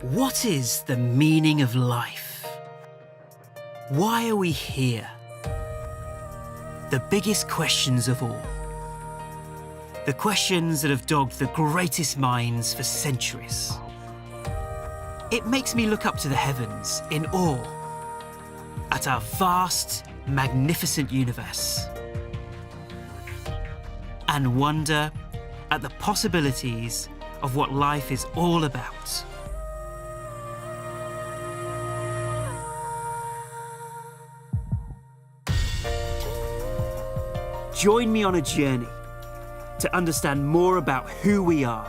What is the meaning of life? Why are we here? The biggest questions of all. The questions that have dogged the greatest minds for centuries. It makes me look up to the heavens in awe at our vast, magnificent universe and wonder at the possibilities of what life is all about. Join me on a journey to understand more about who we are,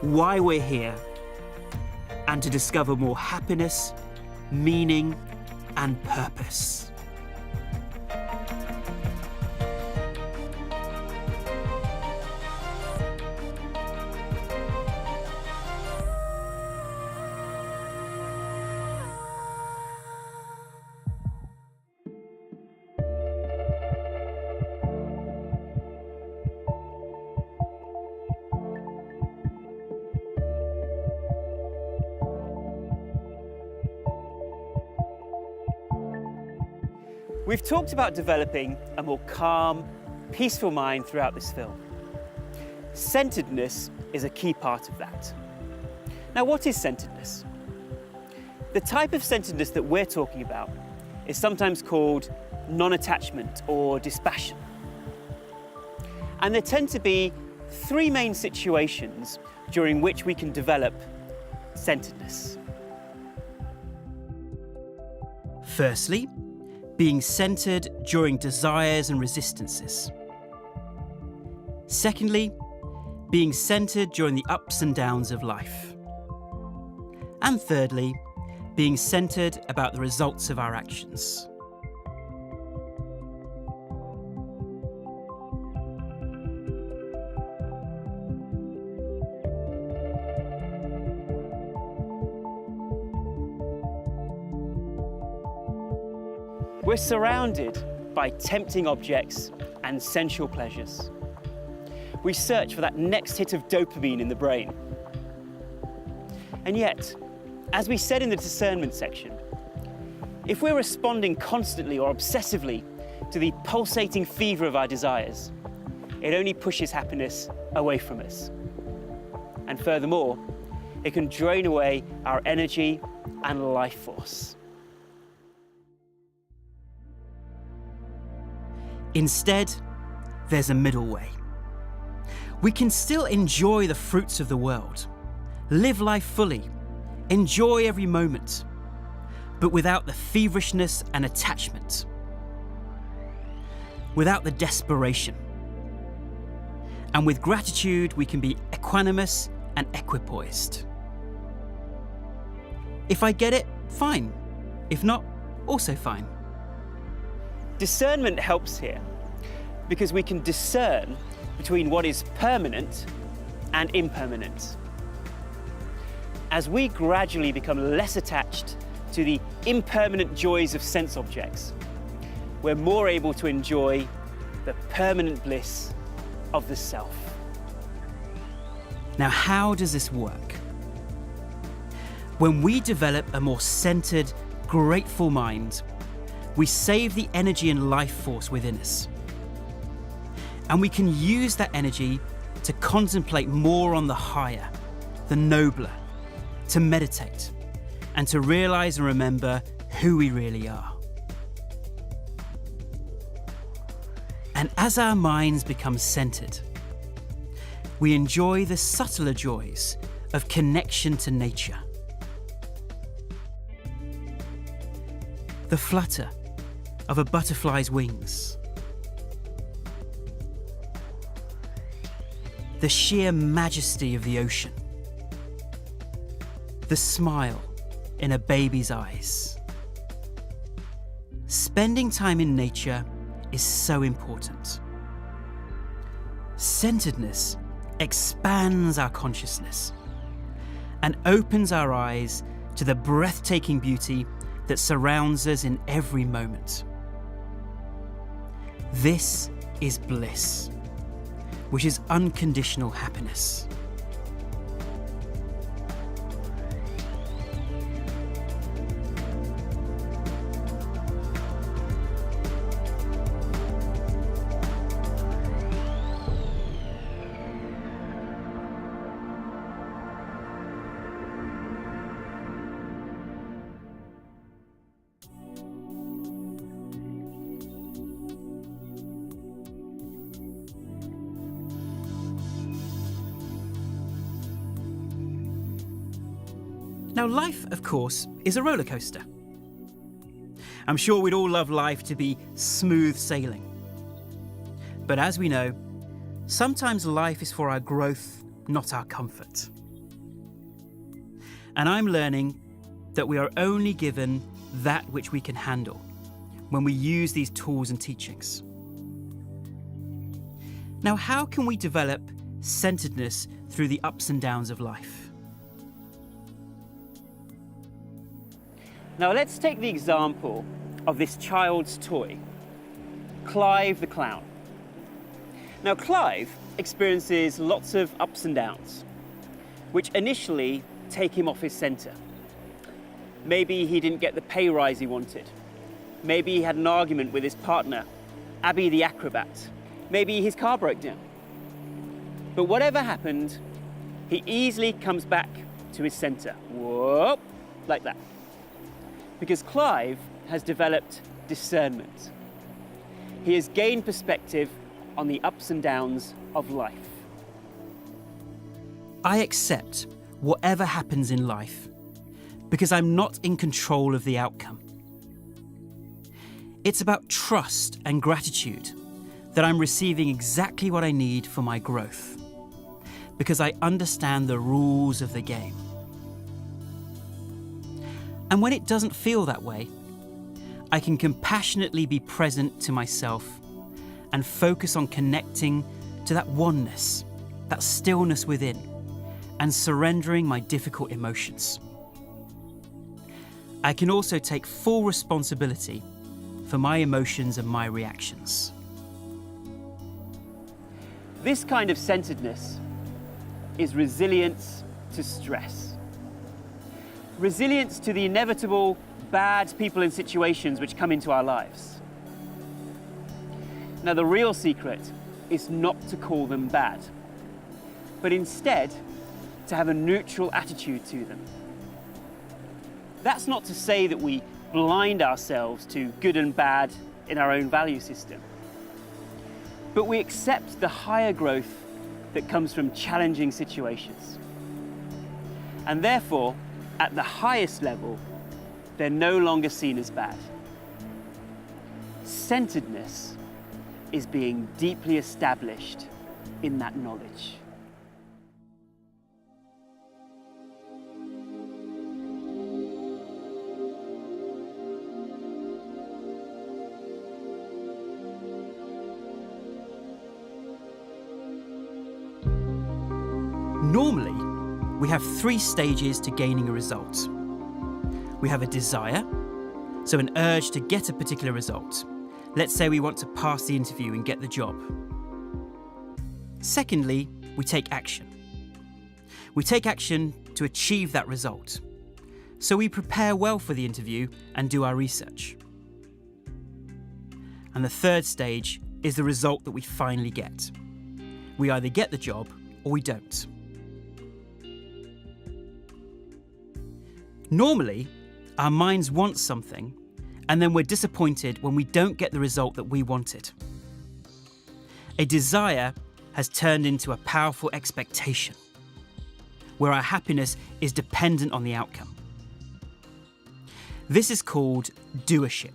why we're here, and to discover more happiness, meaning, and purpose. We've talked about developing a more calm, peaceful mind throughout this film. Centeredness is a key part of that. Now, what is centeredness? The type of centeredness that we're talking about is sometimes called non-attachment or dispassion. And there tend to be three main situations during which we can develop centeredness. Firstly, being centered during desires and resistances. Secondly, being centered during the ups and downs of life. And thirdly, being centered about the results of our actions. We're surrounded by tempting objects and sensual pleasures. We search for that next hit of dopamine in the brain. And yet, as we said in the discernment section, if we're responding constantly or obsessively to the pulsating fever of our desires, it only pushes happiness away from us. And furthermore, it can drain away our energy and life force. Instead, there's a middle way. We can still enjoy the fruits of the world, live life fully, enjoy every moment, but without the feverishness and attachment, without the desperation. And with gratitude, we can be equanimous and equipoised. If I get it, fine. If not, also fine. Discernment helps here because we can discern between what is permanent and impermanent. As we gradually become less attached to the impermanent joys of sense objects, we're more able to enjoy the permanent bliss of the self. Now, how does this work? When we develop a more centered, grateful mind, we save the energy and life force within us. And we can use that energy to contemplate more on the higher, the nobler, to meditate, and to realize and remember who we really are. And as our minds become centered, we enjoy the subtler joys of connection to nature. The flutter of a butterfly's wings. The sheer majesty of the ocean. The smile in a baby's eyes. Spending time in nature is so important. Centeredness expands our consciousness and opens our eyes to the breathtaking beauty that surrounds us in every moment. This is bliss, which is unconditional happiness. Now, life, of course, is a roller coaster. I'm sure we'd all love life to be smooth sailing. But as we know, sometimes life is for our growth, not our comfort. And I'm learning that we are only given that which we can handle when we use these tools and teachings. Now, how can we develop centeredness through the ups and downs of life? Now let's take the example of this child's toy, Clive the clown. Now Clive experiences lots of ups and downs, which initially take him off his centre. Maybe he didn't get the pay rise he wanted. Maybe he had an argument with his partner, Abby the acrobat. Maybe his car broke down. But whatever happened, he easily comes back to his centre. Whoop, like that. Because Clive has developed discernment. He has gained perspective on the ups and downs of life. I accept whatever happens in life because I'm not in control of the outcome. It's about trust and gratitude that I'm receiving exactly what I need for my growth because I understand the rules of the game. And when it doesn't feel that way, I can compassionately be present to myself and focus on connecting to that oneness, that stillness within, and surrendering my difficult emotions. I can also take full responsibility for my emotions and my reactions. This kind of centeredness is resilience to stress. Resilience to the inevitable bad people and situations which come into our lives. Now, the real secret is not to call them bad, but instead to have a neutral attitude to them. That's not to say that we blind ourselves to good and bad in our own value system, but we accept the higher growth that comes from challenging situations. And therefore, at the highest level, they're no longer seen as bad. Centeredness is being deeply established in that knowledge. Normally, we have 3 stages to gaining a result. We have a desire, so an urge to get a particular result. Let's say we want to pass the interview and get the job. Secondly, we take action. We take action to achieve that result. So we prepare well for the interview and do our research. And the third stage is the result that we finally get. We either get the job or we don't. Normally, our minds want something, and then we're disappointed when we don't get the result that we wanted. A desire has turned into a powerful expectation, where our happiness is dependent on the outcome. This is called doership.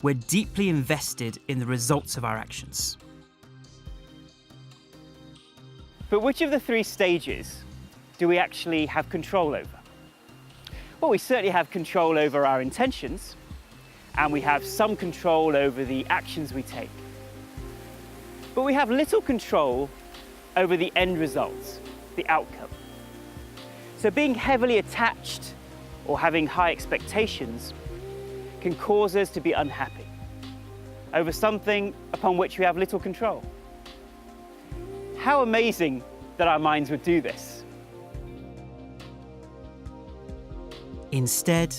We're deeply invested in the results of our actions. But which of the 3 stages do we actually have control over? Well, we certainly have control over our intentions, and we have some control over the actions we take. But we have little control over the end results, the outcome. So being heavily attached or having high expectations can cause us to be unhappy over something upon which we have little control. How amazing that our minds would do this. Instead,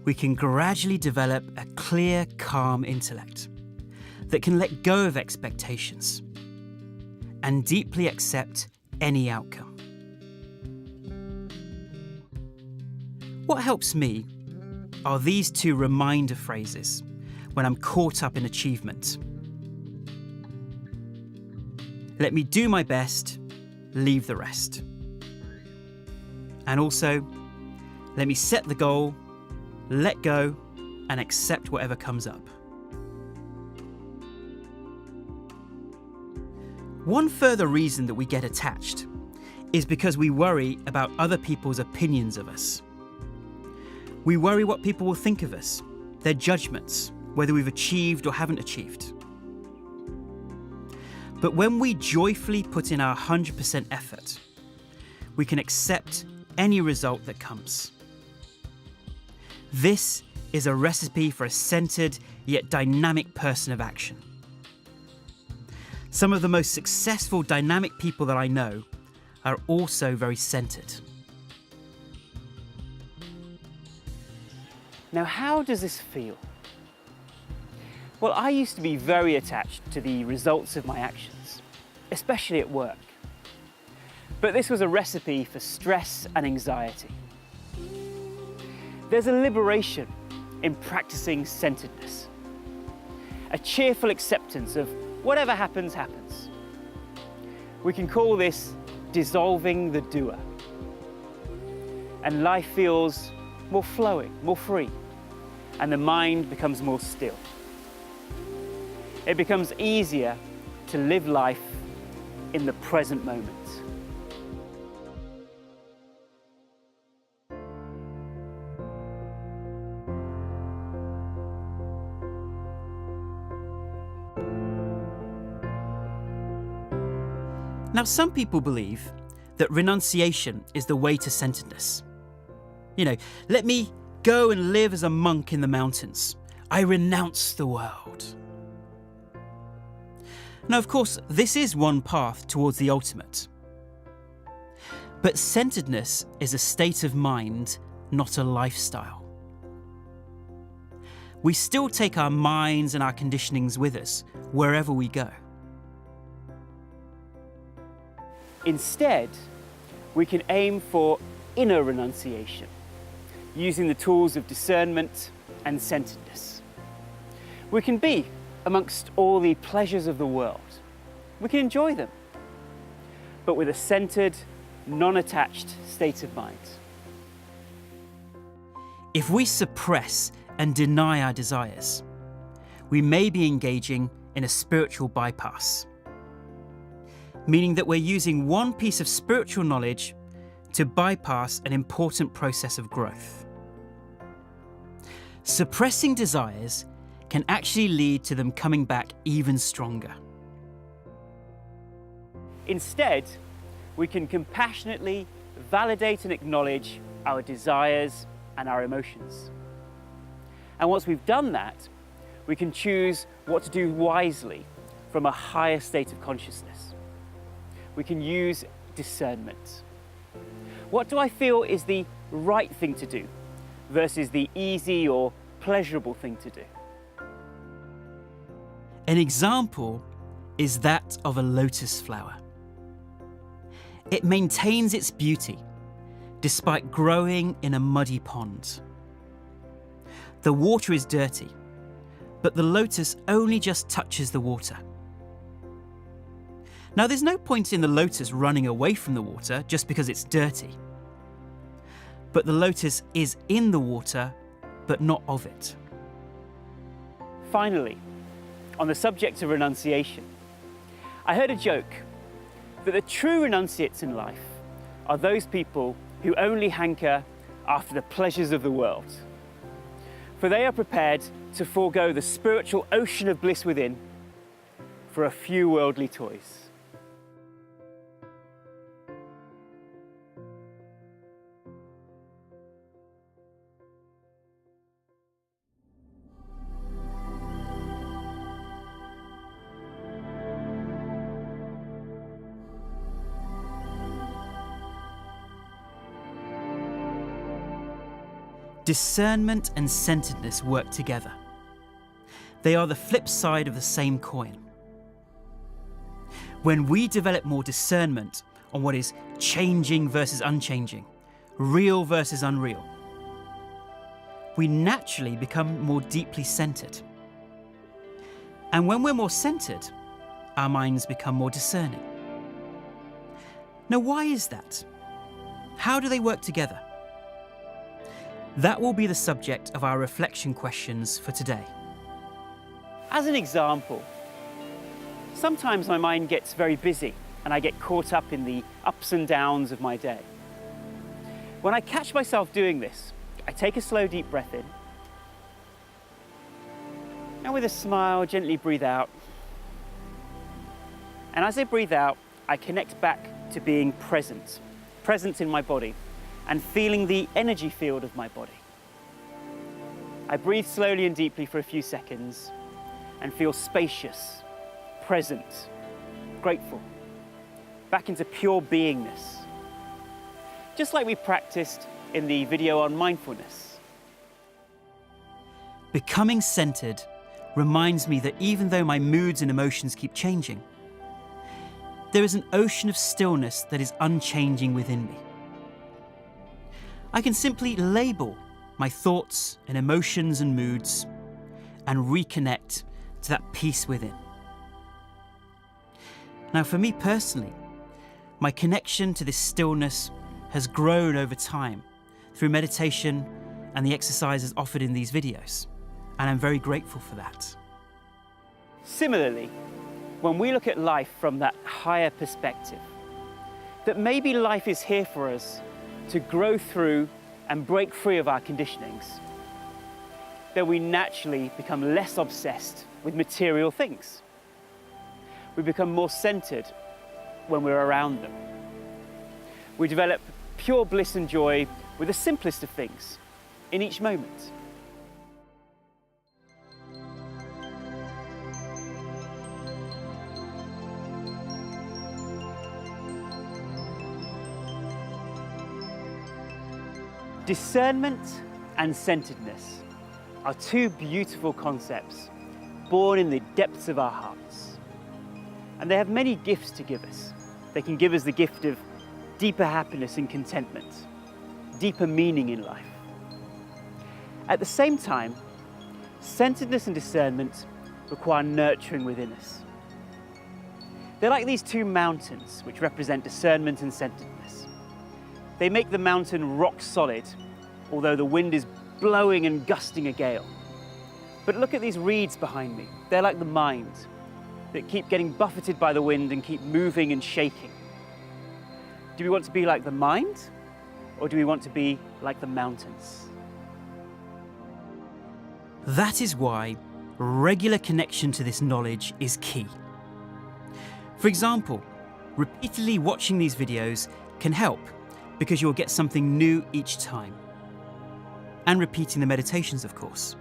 we can gradually develop a clear, calm intellect that can let go of expectations and deeply accept any outcome. What helps me are these 2 reminder phrases when I'm caught up in achievement. Let me do my best, leave the rest. And also, let me set the goal, let go, and accept whatever comes up. One further reason that we get attached is because we worry about other people's opinions of us. We worry what people will think of us, their judgments, whether we've achieved or haven't achieved. But when we joyfully put in our 100% effort, we can accept any result that comes. This is a recipe for a centered yet dynamic person of action. Some of the most successful dynamic people that I know are also very centered. Now, how does this feel? Well, I used to be very attached to the results of my actions, especially at work. But this was a recipe for stress and anxiety. There's a liberation in practicing centeredness, a cheerful acceptance of whatever happens, happens. We can call this dissolving the doer. And life feels more flowing, more free, and the mind becomes more still. It becomes easier to live life in the present moment. Now, some people believe that renunciation is the way to centeredness. Let me go and live as a monk in the mountains. I renounce the world. Now, of course, this is one path towards the ultimate. But centeredness is a state of mind, not a lifestyle. We still take our minds and our conditionings with us wherever we go. Instead, we can aim for inner renunciation, using the tools of discernment and centeredness. We can be amongst all the pleasures of the world. We can enjoy them, but with a centered, non-attached state of mind. If we suppress and deny our desires, we may be engaging in a spiritual bypass, meaning that we're using one piece of spiritual knowledge to bypass an important process of growth. Suppressing desires can actually lead to them coming back even stronger. Instead, we can compassionately validate and acknowledge our desires and our emotions. And once we've done that, we can choose what to do wisely from a higher state of consciousness. We can use discernment. What do I feel is the right thing to do versus the easy or pleasurable thing to do? An example is that of a lotus flower. It maintains its beauty despite growing in a muddy pond. The water is dirty, but the lotus only just touches the water. Now, there's no point in the lotus running away from the water just because it's dirty. But the lotus is in the water, but not of it. Finally, on the subject of renunciation, I heard a joke that the true renunciates in life are those people who only hanker after the pleasures of the world. For they are prepared to forego the spiritual ocean of bliss within for a few worldly toys. Discernment and centeredness work together. They are the flip side of the same coin. When we develop more discernment on what is changing versus unchanging, real versus unreal, we naturally become more deeply centered. And when we're more centered, our minds become more discerning. Now, why is that? How do they work together? That will be the subject of our reflection questions for today. As an example, sometimes my mind gets very busy and I get caught up in the ups and downs of my day. When I catch myself doing this, I take a slow, deep breath in, and with a smile, gently breathe out. And as I breathe out, I connect back to being present in my body, and feeling the energy field of my body. I breathe slowly and deeply for a few seconds and feel spacious, present, grateful, back into pure beingness. Just like we practiced in the video on mindfulness. Becoming centered reminds me that even though my moods and emotions keep changing, there is an ocean of stillness that is unchanging within me. I can simply label my thoughts and emotions and moods and reconnect to that peace within. Now, for me personally, my connection to this stillness has grown over time through meditation and the exercises offered in these videos, and I'm very grateful for that. Similarly, when we look at life from that higher perspective, that maybe life is here for us to grow through and break free of our conditionings, then we naturally become less obsessed with material things. We become more centered when we're around them. We develop pure bliss and joy with the simplest of things in each moment. Discernment and centeredness are two beautiful concepts born in the depths of our hearts. And they have many gifts to give us. They can give us the gift of deeper happiness and contentment, deeper meaning in life. At the same time, centeredness and discernment require nurturing within us. They're like these two mountains which represent discernment and centeredness. They make the mountain rock solid, although the wind is blowing and gusting a gale. But look at these reeds behind me. They're like the mind that keep getting buffeted by the wind and keep moving and shaking. Do we want to be like the mind, or do we want to be like the mountains? That is why regular connection to this knowledge is key. For example, repeatedly watching these videos can help because you'll get something new each time. And repeating the meditations, of course.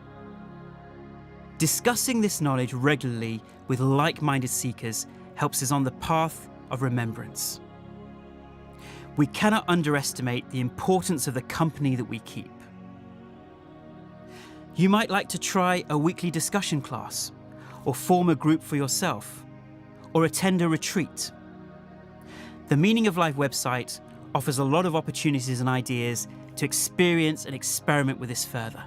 Discussing this knowledge regularly with like-minded seekers helps us on the path of remembrance. We cannot underestimate the importance of the company that we keep. You might like to try a weekly discussion class, or form a group for yourself, or attend a retreat. The Meaning of Life website offers a lot of opportunities and ideas to experience and experiment with this further.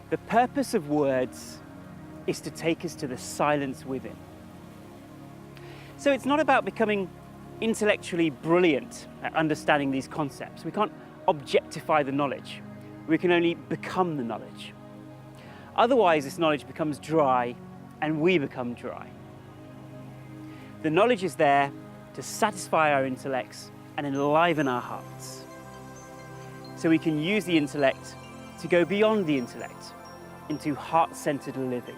The purpose of words is to take us to the silence within. So it's not about becoming intellectually brilliant at understanding these concepts. We can't objectify the knowledge. We can only become the knowledge. Otherwise, this knowledge becomes dry and we become dry. The knowledge is there to satisfy our intellects and enliven our hearts. So we can use the intellect to go beyond the intellect into heart-centered living.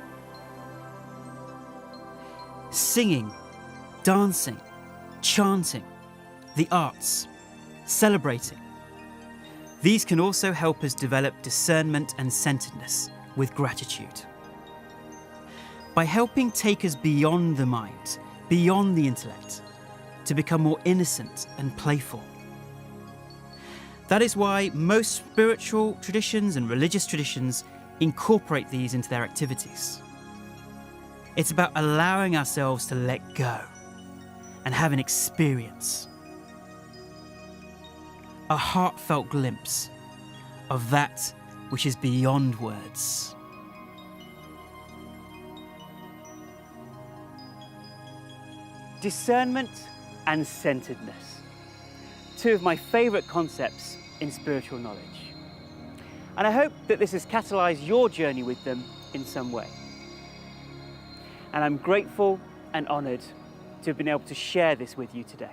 Singing, dancing, chanting, the arts, celebrating. These can also help us develop discernment and centeredness with gratitude. By helping take us beyond the mind, beyond the intellect, to become more innocent and playful. That is why most spiritual traditions and religious traditions incorporate these into their activities. It's about allowing ourselves to let go and have an experience, a heartfelt glimpse of that which is beyond words. Discernment and centeredness. two of my favourite concepts in spiritual knowledge. And I hope that this has catalysed your journey with them in some way. And I'm grateful and honoured to have been able to share this with you today.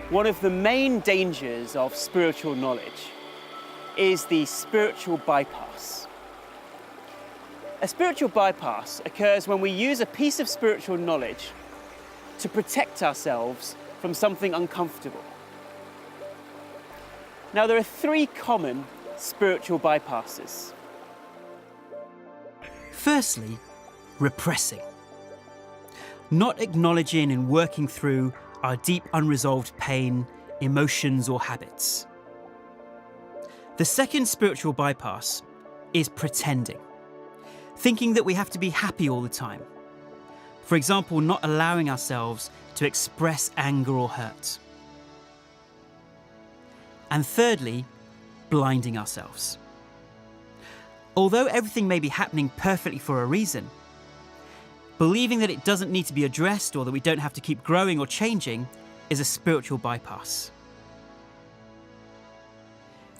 One of the main dangers of spiritual knowledge is the spiritual bypass. A spiritual bypass occurs when we use a piece of spiritual knowledge to protect ourselves from something uncomfortable. Now, there are three common spiritual bypasses. Firstly, repressing. Not acknowledging and working through our deep unresolved pain, emotions or habits. The second spiritual bypass is pretending. Thinking that we have to be happy all the time. For example, not allowing ourselves to express anger or hurt. And thirdly, blinding ourselves. Although everything may be happening perfectly for a reason, believing that it doesn't need to be addressed or that we don't have to keep growing or changing is a spiritual bypass.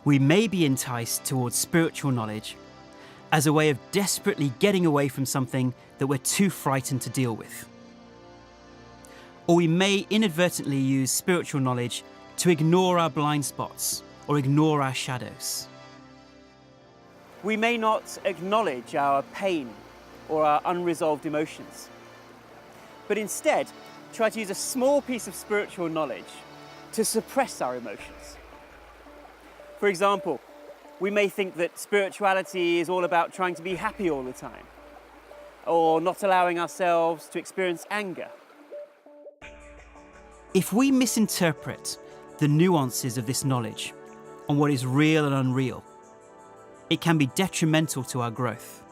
We may be enticed towards spiritual knowledge as a way of desperately getting away from something that we're too frightened to deal with. Or we may inadvertently use spiritual knowledge to ignore our blind spots or ignore our shadows. We may not acknowledge our pain or our unresolved emotions, but instead try to use a small piece of spiritual knowledge to suppress our emotions. For example, we may think that spirituality is all about trying to be happy all the time, or not allowing ourselves to experience anger. If we misinterpret the nuances of this knowledge on what is real and unreal, it can be detrimental to our growth.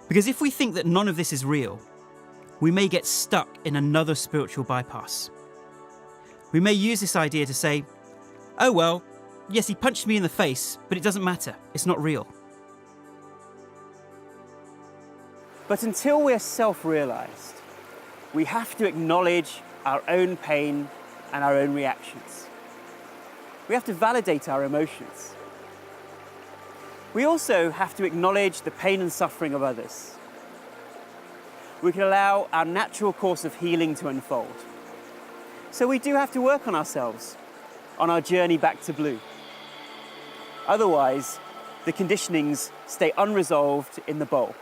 Because if we think that none of this is real, we may get stuck in another spiritual bypass. We may use this idea to say, oh well, yes, he punched me in the face, but it doesn't matter, it's not real. But until we're self-realised, we have to acknowledge our own pain and our own reactions. We have to validate our emotions. We also have to acknowledge the pain and suffering of others. We can allow our natural course of healing to unfold. So we do have to work on ourselves, on our journey back to blue. Otherwise, the conditionings stay unresolved in the bowl.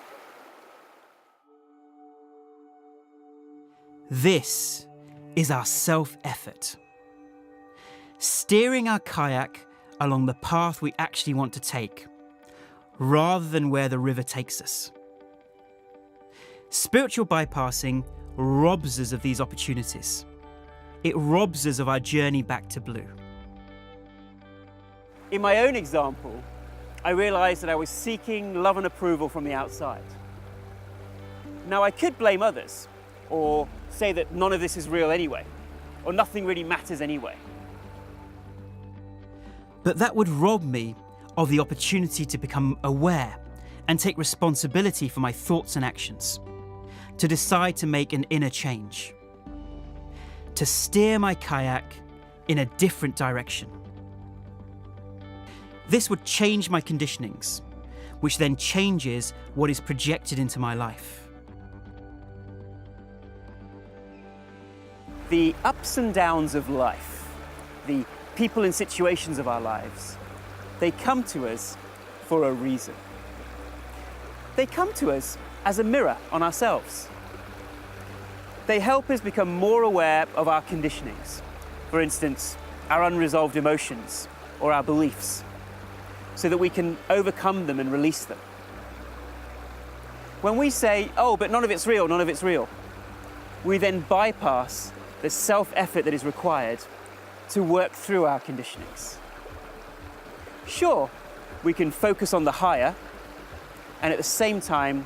This is our self-effort. Steering our kayak along the path we actually want to take, rather than where the river takes us. Spiritual bypassing robs us of these opportunities. It robs us of our journey back to blue. In my own example, I realised that I was seeking love and approval from the outside. Now, I could blame others, or say that none of this is real anyway, or nothing really matters anyway. But that would rob me of the opportunity to become aware and take responsibility for my thoughts and actions, to decide to make an inner change, to steer my kayak in a different direction. This would change my conditionings, which then changes what is projected into my life. The ups and downs of life, the people and situations of our lives, they come to us for a reason. They come to us as a mirror on ourselves. They help us become more aware of our conditionings, for instance, our unresolved emotions or our beliefs, so that we can overcome them and release them. When we say, oh, but none of it's real, none of it's real, we then bypass the self-effort that is required to work through our conditionings. Sure, we can focus on the higher and at the same time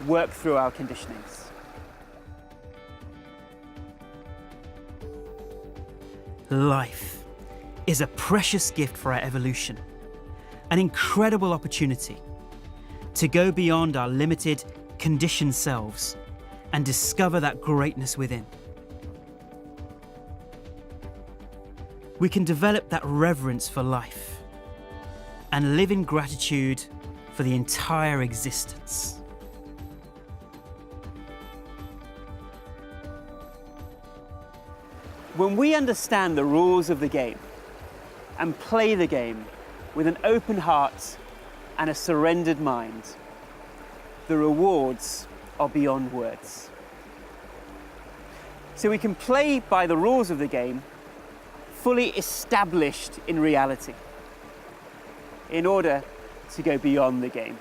work through our conditionings. Life is a precious gift for our evolution, an incredible opportunity to go beyond our limited, conditioned selves and discover that greatness within. We can develop that reverence for life and live in gratitude for the entire existence. When we understand the rules of the game and play the game with an open heart and a surrendered mind, the rewards are beyond words. So we can play by the rules of the game, fully established in reality, in order to go beyond the game.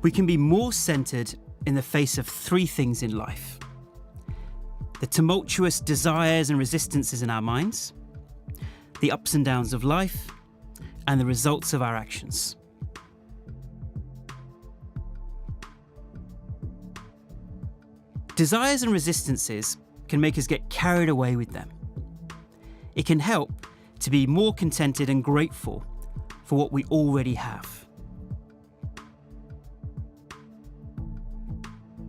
We can be more centered in the face of three things in life: the tumultuous desires and resistances in our minds, the ups and downs of life, and the results of our actions. Desires and resistances can make us get carried away with them. It can help to be more contented and grateful for what we already have.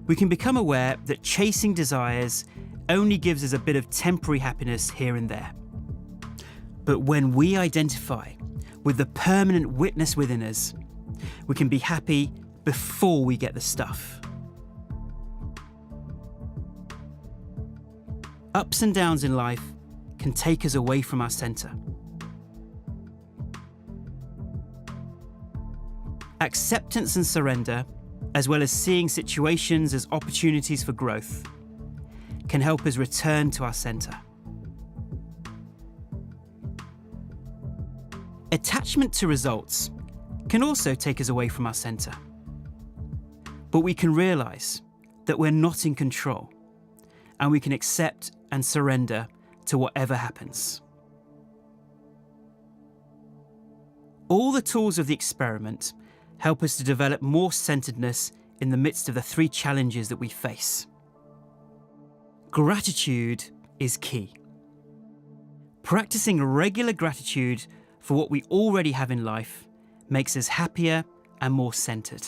We can become aware that chasing desires only gives us a bit of temporary happiness here and there. But when we identify with the permanent witness within us, we can be happy before we get the stuff. Ups and downs in life can take us away from our centre. Acceptance and surrender, as well as seeing situations as opportunities for growth, can help us return to our centre. Attachment to results can also take us away from our centre. But we can realise that we're not in control, and we can accept and surrender to whatever happens. All the tools of the experiment help us to develop more centeredness in the midst of the three challenges that we face. Gratitude is key. Practicing regular gratitude for what we already have in life makes us happier and more centered.